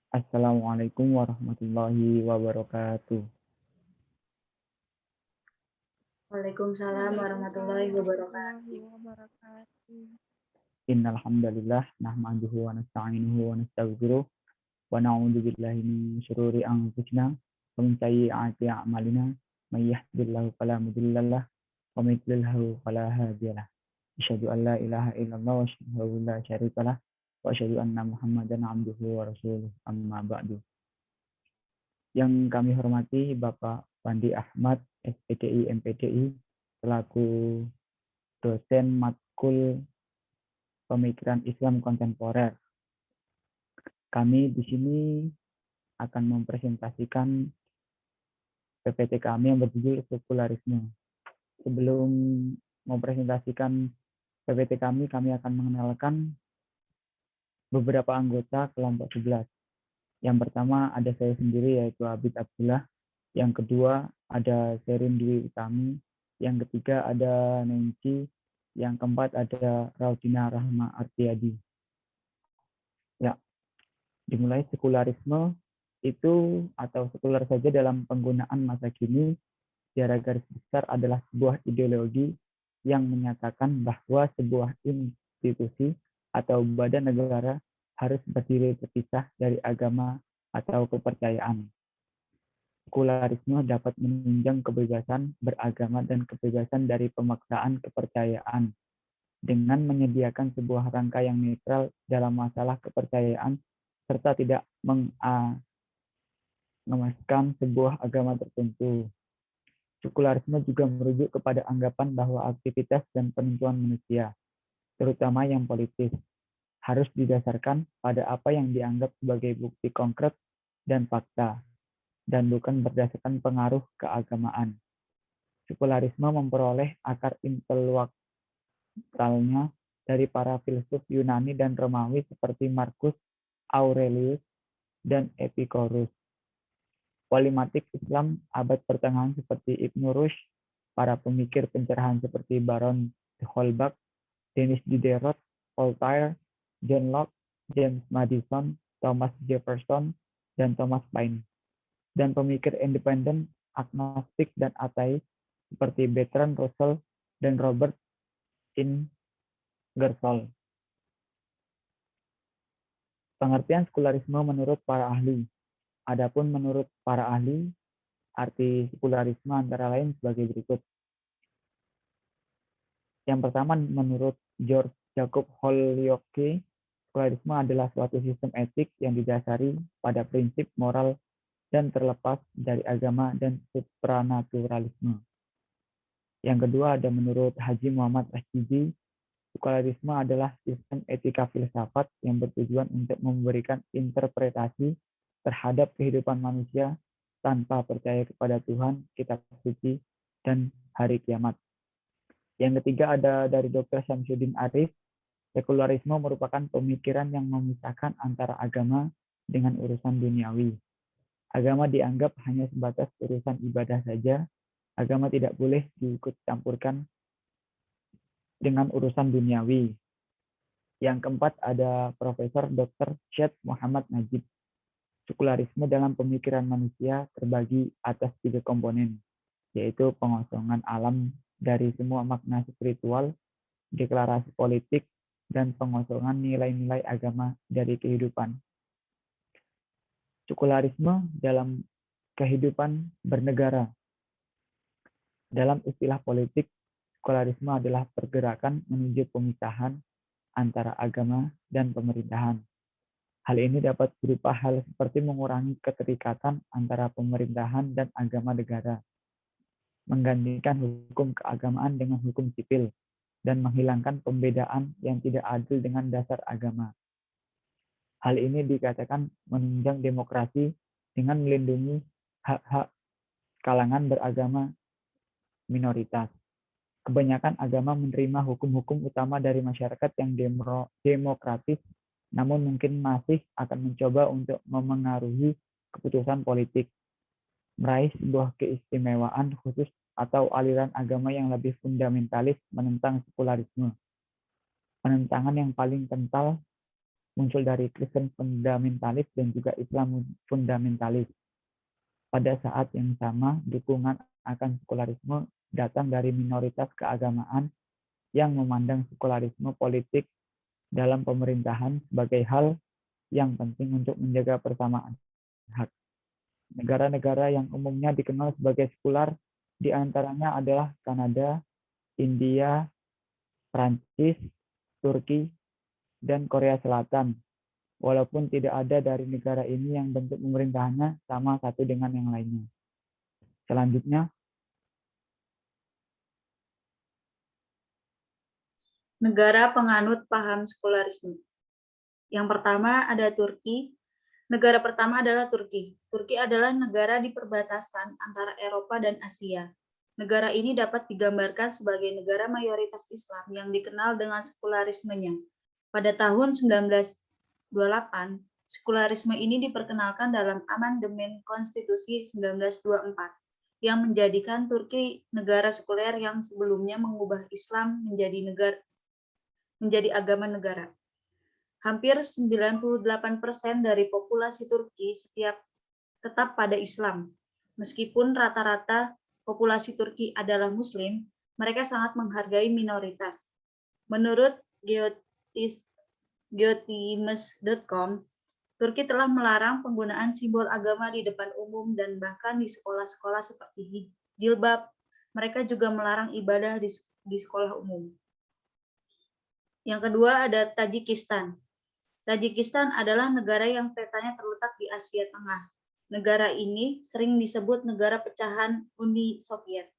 Assalamualaikum warahmatullahi wabarakatuh. Waalaikumsalam warahmatullahi wabarakatuh. Innal hamdalillah nahmaduhu wa nasta'inuhu wa nastaghfiruh wa na'udzu billahi min syururi anfusina wa min sayyiati a'malina may yahdihillahu fala mudhillalah wa may yudlilhu fala hadiyalah. Asyhadu an la ilaha illallah wa asyhadu la syarikalah wa asyhadu anna Muhammadan abduhu wa rasuluh amma ba'du. Yang kami hormati Bapak Pandi Ahmad, SPDI MPDI, selaku dosen matkul pemikiran Islam kontemporer. Kami di sini akan mempresentasikan PPT kami yang berjudul sekularisme. Sebelum mempresentasikan PPT kami akan mengenalkan beberapa anggota kelompok 11. Yang pertama ada saya sendiri yaitu Abid Abdullah. Yang kedua ada Serin Dwi Utami. Yang ketiga ada Nancy. Yang keempat ada Raudina Rahma Artiadi. Ya, dimulai sekularisme itu atau sekuler saja dalam penggunaan masa kini secara garis besar adalah sebuah ideologi yang menyatakan bahwa sebuah institusi atau badan negara harus berdiri terpisah dari agama atau kepercayaan. Sekularisme dapat menunjang kebebasan beragama dan kebebasan dari pemaksaan kepercayaan dengan menyediakan sebuah rangka yang netral dalam masalah kepercayaan serta tidak mengemaskan sebuah agama tertentu. Sekularisme juga merujuk kepada anggapan bahwa aktivitas dan penentuan manusia, terutama yang politis, harus didasarkan pada apa yang dianggap sebagai bukti konkret dan fakta, dan bukan berdasarkan pengaruh keagamaan. Sekularisme memperoleh akar intelektualnya dari para filsuf Yunani dan Romawi seperti Marcus Aurelius dan Epicurus. Polimatik Islam abad pertengahan seperti Ibnu Rushd, para pemikir pencerahan seperti Baron de Holbach, Denis Diderot, Voltaire, John Locke, James Madison, Thomas Jefferson, dan Thomas Paine, dan pemikir independen, agnostik, dan ateis seperti Bertrand Russell dan Robert Ingersoll. Pengertian sekularisme menurut para ahli. Adapun menurut para ahli, arti sekularisme antara lain sebagai berikut. Yang pertama, menurut George Jacob Holyoake, sekularisme adalah suatu sistem etik yang didasari pada prinsip moral dan terlepas dari agama dan supranaturalisme. Yang kedua ada menurut Haji Muhammad Rashidi, sekularisme adalah sistem etika filsafat yang bertujuan untuk memberikan interpretasi terhadap kehidupan manusia tanpa percaya kepada Tuhan, kitab suci, dan hari kiamat. Yang ketiga ada dari Dr. Syamsuddin Arif, sekularisme merupakan pemikiran yang memisahkan antara agama dengan urusan duniawi. Agama dianggap hanya sebatas urusan ibadah saja. Agama tidak boleh diikut campurkan dengan urusan duniawi. Yang keempat ada Profesor Dr. Syed Muhammad Najib. Sekularisme dalam pemikiran manusia terbagi atas 3 komponen, yaitu pengosongan alam dari semua makna spiritual, deklarasi politik, dan pengosongan nilai-nilai agama dari kehidupan. Sekularisme dalam kehidupan bernegara. Dalam istilah politik, sekularisme adalah pergerakan menuju pemisahan antara agama dan pemerintahan. Hal ini dapat berupa hal seperti mengurangi keterikatan antara pemerintahan dan agama negara, menggantikan hukum keagamaan dengan hukum sipil, dan menghilangkan pembedaan yang tidak adil dengan dasar agama. Hal ini dikatakan menunjang demokrasi dengan melindungi hak-hak kalangan beragama minoritas. Kebanyakan agama menerima hukum-hukum utama dari masyarakat yang demokratis, namun mungkin masih akan mencoba untuk memengaruhi keputusan politik, meraih sebuah keistimewaan khusus atau aliran agama yang lebih fundamentalis menentang sekularisme. Penentangan yang paling kental muncul dari Kristen fundamentalis dan juga Islam fundamentalis. Pada saat yang sama, dukungan akan sekularisme datang dari minoritas keagamaan yang memandang sekularisme politik dalam pemerintahan sebagai hal yang penting untuk menjaga persamaan hak. Negara-negara yang umumnya dikenal sebagai sekular diantaranya adalah Kanada, India, Prancis, Turki, dan Korea Selatan. Walaupun tidak ada dari negara ini yang bentuk pemerintahannya sama satu dengan yang lainnya. Selanjutnya, negara penganut paham sekularisme. Yang pertama ada Turki. Negara pertama adalah Turki. Turki adalah negara di perbatasan antara Eropa dan Asia. Negara ini dapat digambarkan sebagai negara mayoritas Islam yang dikenal dengan sekularismenya. Pada tahun 1928, sekularisme ini diperkenalkan dalam Amandemen Konstitusi 1924 yang menjadikan Turki negara sekuler yang sebelumnya mengubah Islam menjadi agama negara. Hampir 98% dari populasi Turki tetap pada Islam. Meskipun rata-rata populasi Turki adalah Muslim, mereka sangat menghargai minoritas. Menurut geotimes.com, Turki telah melarang penggunaan simbol agama di depan umum dan bahkan di sekolah-sekolah seperti jilbab. Mereka juga melarang ibadah di sekolah umum. Yang kedua ada Tajikistan. Tajikistan adalah negara yang petanya terletak di Asia Tengah. Negara ini sering disebut negara pecahan Uni Soviet.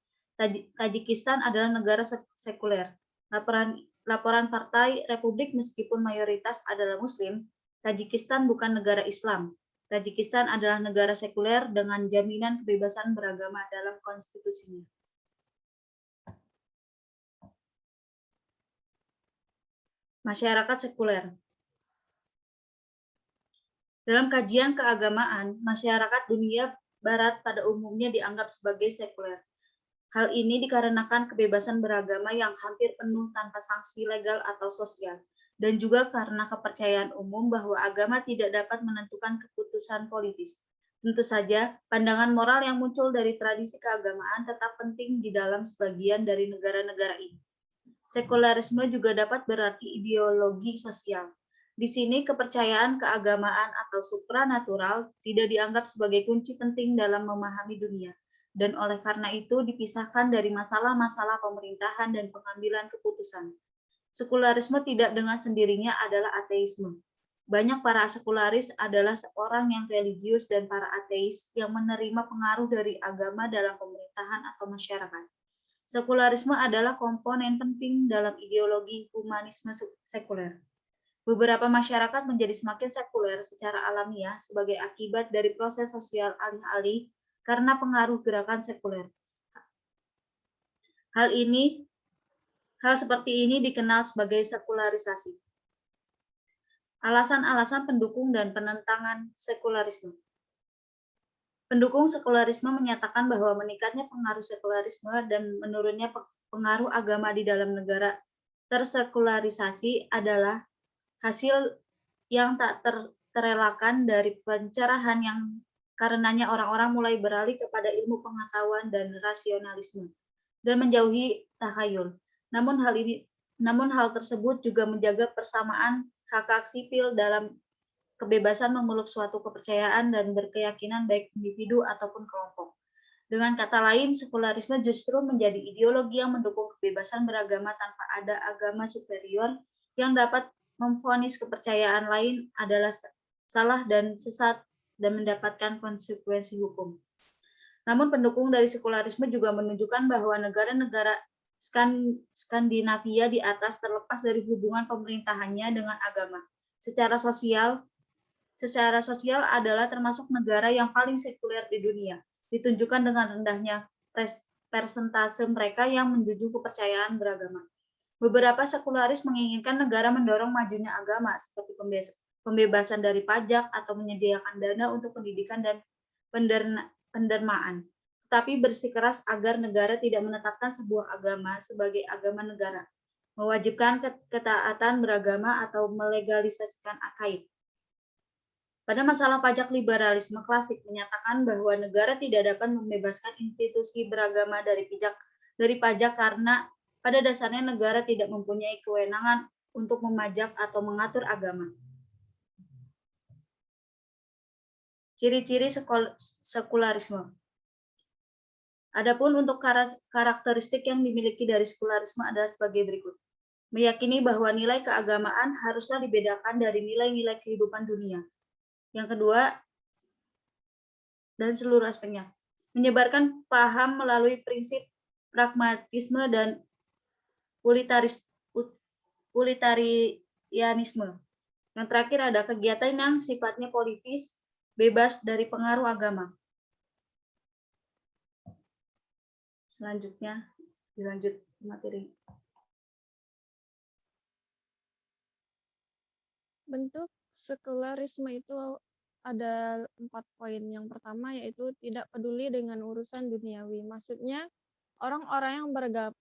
Tajikistan adalah negara sekuler. Laporan Partai Republik meskipun mayoritas adalah Muslim, Tajikistan bukan negara Islam. Tajikistan adalah negara sekuler dengan jaminan kebebasan beragama dalam konstitusinya. Masyarakat sekuler. Dalam kajian keagamaan, masyarakat dunia Barat pada umumnya dianggap sebagai sekuler. Hal ini dikarenakan kebebasan beragama yang hampir penuh tanpa sanksi legal atau sosial, dan juga karena kepercayaan umum bahwa agama tidak dapat menentukan keputusan politis. Tentu saja, pandangan moral yang muncul dari tradisi keagamaan tetap penting di dalam sebagian dari negara-negara ini. Sekularisme juga dapat berarti ideologi sosial. Di sini kepercayaan keagamaan atau supranatural tidak dianggap sebagai kunci penting dalam memahami dunia, dan oleh karena itu dipisahkan dari masalah-masalah pemerintahan dan pengambilan keputusan. Sekularisme tidak dengan sendirinya adalah ateisme. Banyak para sekularis adalah seorang yang religius dan para ateis yang menerima pengaruh dari agama dalam pemerintahan atau masyarakat. Sekularisme adalah komponen penting dalam ideologi humanisme sekuler. Beberapa masyarakat menjadi semakin sekuler secara alamiah sebagai akibat dari proses sosial alih-alih karena pengaruh gerakan sekuler. Hal seperti ini dikenal sebagai sekularisasi. Alasan-alasan pendukung dan penentangan sekularisme. Pendukung sekularisme menyatakan bahwa meningkatnya pengaruh sekularisme dan menurunnya pengaruh agama di dalam negara tersekularisasi adalah hasil yang tak terelakkan dari pencerahan yang karenanya orang-orang mulai beralih kepada ilmu pengetahuan dan rasionalisme dan menjauhi takhayul. Namun hal tersebut juga menjaga persamaan hak-hak sipil dalam kebebasan memeluk suatu kepercayaan dan berkeyakinan baik individu ataupun kelompok. Dengan kata lain, sekularisme justru menjadi ideologi yang mendukung kebebasan beragama tanpa ada agama superior yang dapat memvonis kepercayaan lain adalah salah dan sesat dan mendapatkan konsekuensi hukum. Namun pendukung dari sekularisme juga menunjukkan bahwa negara-negara Skandinavia di atas terlepas dari hubungan pemerintahannya dengan agama. Secara sosial adalah termasuk negara yang paling sekuler di dunia, ditunjukkan dengan rendahnya persentase mereka yang menjunjung kepercayaan beragama. Beberapa sekularis menginginkan negara mendorong majunya agama seperti pembebasan dari pajak atau menyediakan dana untuk pendidikan dan pendermaan, tetapi bersikeras agar negara tidak menetapkan sebuah agama sebagai agama negara. mewajibkan ketaatan beragama atau melegalisasikan akaid. Pada masalah pajak, liberalisme klasik menyatakan bahwa negara tidak dapat membebaskan institusi beragama dari pajak karena pada dasarnya negara tidak mempunyai kewenangan untuk memajak atau mengatur agama. Ciri-ciri sekularisme. Adapun untuk karakteristik yang dimiliki dari sekularisme adalah sebagai berikut. Meyakini bahwa nilai keagamaan haruslah dibedakan dari nilai-nilai kehidupan dunia. Yang kedua, dan seluruh aspeknya, menyebarkan paham melalui prinsip pragmatisme dan utilitarianisme. Yang terakhir ada kegiatan yang sifatnya politis, bebas dari pengaruh agama. Selanjutnya, dilanjut materi. Bentuk sekularisme itu ada 4 poin. Yang pertama yaitu tidak peduli dengan urusan duniawi. Maksudnya orang-orang yang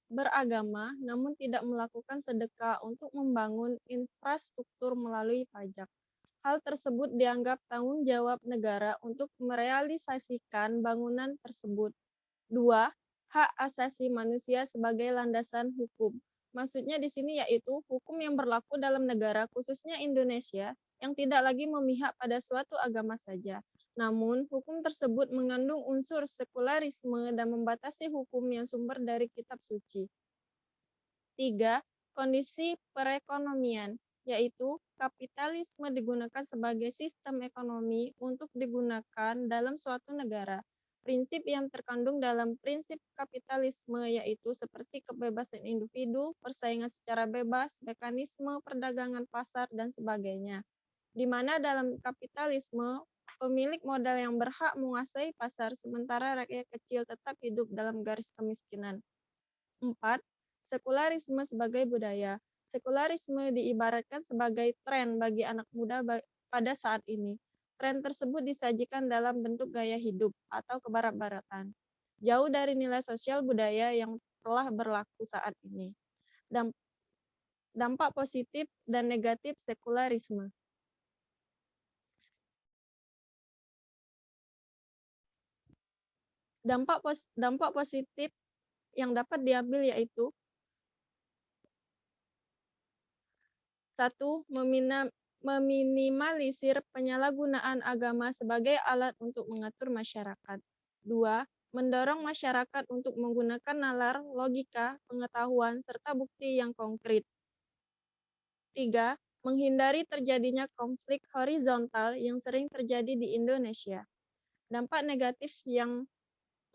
beragama namun tidak melakukan sedekah untuk membangun infrastruktur melalui pajak. Hal tersebut dianggap tanggung jawab negara untuk merealisasikan bangunan tersebut. 2. Hak asasi manusia sebagai landasan hukum. Maksudnya di sini yaitu hukum yang berlaku dalam negara, khususnya Indonesia, yang tidak lagi memihak pada suatu agama saja. Namun, hukum tersebut mengandung unsur sekularisme dan membatasi hukum yang sumber dari kitab suci. 3. Kondisi perekonomian, yaitu kapitalisme digunakan sebagai sistem ekonomi untuk digunakan dalam suatu negara. Prinsip yang terkandung dalam prinsip kapitalisme yaitu seperti kebebasan individu, persaingan secara bebas, mekanisme perdagangan pasar, dan sebagainya. Di mana dalam kapitalisme, pemilik modal yang berhak menguasai pasar, sementara rakyat kecil tetap hidup dalam garis kemiskinan. 4. Sekularisme sebagai budaya. Sekularisme diibaratkan sebagai tren bagi anak muda pada saat ini. Tren tersebut disajikan dalam bentuk gaya hidup atau kebarat-baratan, jauh dari nilai sosial budaya yang telah berlaku saat ini. Dampak positif dan negatif sekularisme. Dampak positif yang dapat diambil yaitu 1. Meminimalisir penyalahgunaan agama sebagai alat untuk mengatur masyarakat. 2. Mendorong masyarakat untuk menggunakan nalar, logika, pengetahuan, serta bukti yang konkret. 3. Menghindari terjadinya konflik horizontal yang sering terjadi di Indonesia. Dampak negatif yang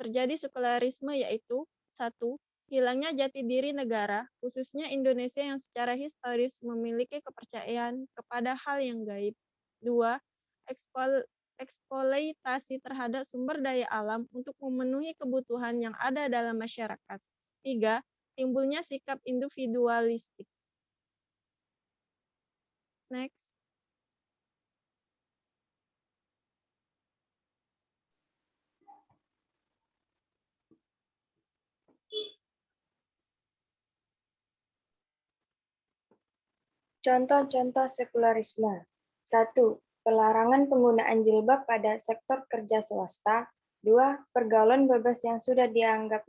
terjadi sekularisme yaitu 1. Hilangnya jati diri negara, khususnya Indonesia yang secara historis memiliki kepercayaan kepada hal yang gaib. 2. Eksploitasi terhadap sumber daya alam untuk memenuhi kebutuhan yang ada dalam masyarakat. 3. Timbulnya sikap individualistik. Next. Contoh-contoh sekularisme. 1. Pelarangan penggunaan jilbab pada sektor kerja swasta. 2. Pergaulan bebas yang sudah dianggap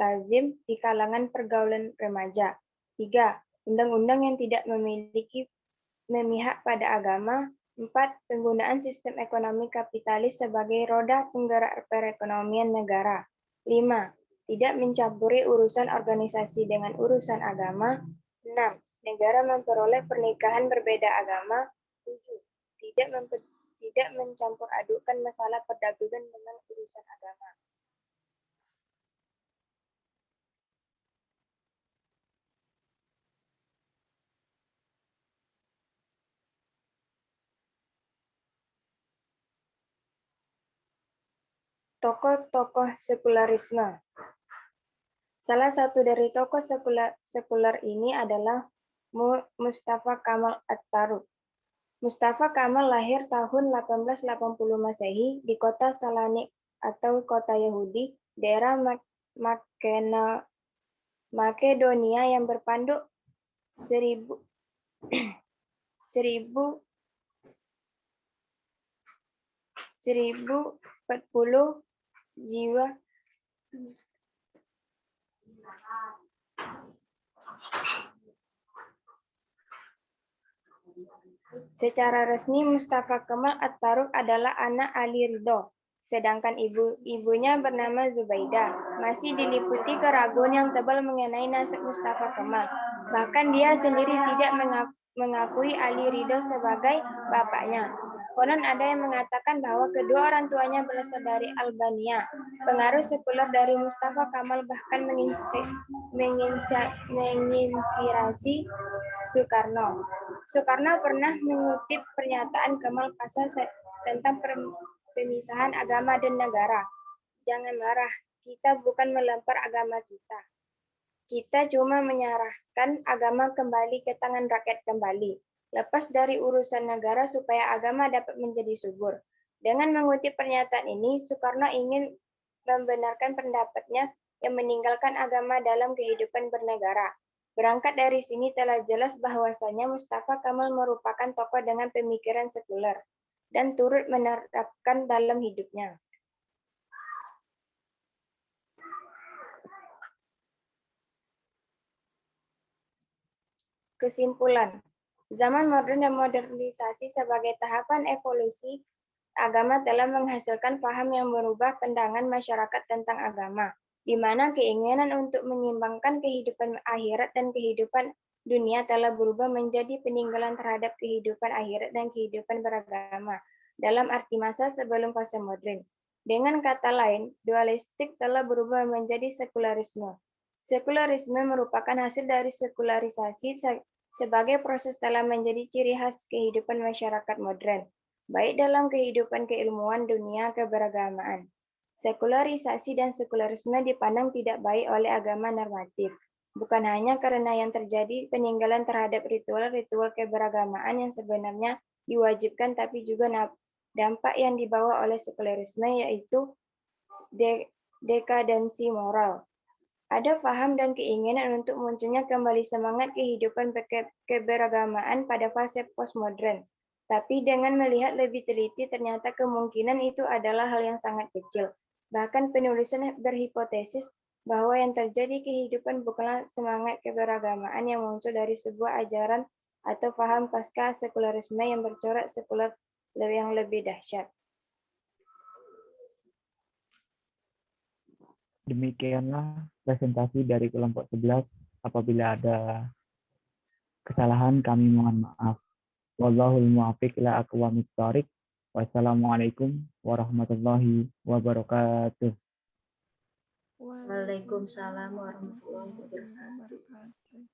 lazim di kalangan pergaulan remaja. 3. Undang-undang yang tidak memihak pada agama. 4. Penggunaan sistem ekonomi kapitalis sebagai roda penggerak perekonomian negara. 5. Tidak mencampuri urusan organisasi dengan urusan agama. 6. Negara memperoleh pernikahan berbeda agama. 7. Tidak mencampur adukkan masalah perdagangan dengan urusan agama. Tokoh-tokoh sekularisme. Salah satu dari tokoh sekuler ini adalah Mustafa Kamal At-Taruq. Mustafa Kamal lahir tahun 1880 Masehi di kota Salonik atau kota Yahudi, daerah Makedonia yang berpenduduk 1040 jiwa. Secara resmi Mustafa Kemal At-Taruq adalah anak Ali Ridho, sedangkan ibunya bernama Zubaidah. Masih diliputi keraguan yang tebal mengenai nasab Mustafa Kemal. Bahkan dia sendiri tidak mengakui Ali Ridho sebagai bapaknya. Konon ada yang mengatakan bahwa kedua orang tuanya berasal dari Albania. Pengaruh sekuler dari Mustafa Kemal bahkan menginspirasi Soekarno. Soekarno pernah mengutip pernyataan Kemal Pasha tentang pemisahan agama dan negara. Jangan marah, kita bukan melempar agama kita. Kita cuma menyerahkan agama kembali ke tangan rakyat kembali. Lepas dari urusan negara supaya agama dapat menjadi subur. Dengan mengutip pernyataan ini, Soekarno ingin membenarkan pendapatnya yang meninggalkan agama dalam kehidupan bernegara. Berangkat dari sini telah jelas bahwasanya Mustafa Kemal merupakan tokoh dengan pemikiran sekuler dan turut menerapkan dalam hidupnya. Kesimpulan, zaman modern dan modernisasi sebagai tahapan evolusi agama telah menghasilkan paham yang merubah pandangan masyarakat tentang agama, di mana keinginan untuk menyimbangkan kehidupan akhirat dan kehidupan dunia telah berubah menjadi peninggalan terhadap kehidupan akhirat dan kehidupan beragama dalam arti masa sebelum fase modern. Dengan kata lain, dualistik telah berubah menjadi sekularisme. Sekularisme merupakan hasil dari sekularisasi sebagai proses telah menjadi ciri khas kehidupan masyarakat modern, baik dalam kehidupan keilmuan dunia keberagamaan. Sekularisasi dan sekularisme dipandang tidak baik oleh agama normatif, bukan hanya karena yang terjadi peninggalan terhadap ritual-ritual keberagamaan yang sebenarnya diwajibkan, tapi juga dampak yang dibawa oleh sekularisme, yaitu dekadensi moral. Ada paham dan keinginan untuk munculnya kembali semangat kehidupan keberagamaan pada fase postmodern. Tapi dengan melihat lebih teliti, ternyata kemungkinan itu adalah hal yang sangat kecil. Bahkan penulisan berhipotesis bahwa yang terjadi kehidupan bukanlah semangat keberagamaan yang muncul dari sebuah ajaran atau paham pasca sekularisme yang bercorak sekuler yang lebih dahsyat. Demikianlah presentasi dari kelompok 11. Apabila ada kesalahan, kami mohon maaf. Wallahul muwaffiq ila aqwamit thoriq. Wassalamualaikum warahmatullahi wabarakatuh. Waalaikumsalam warahmatullahi wabarakatuh.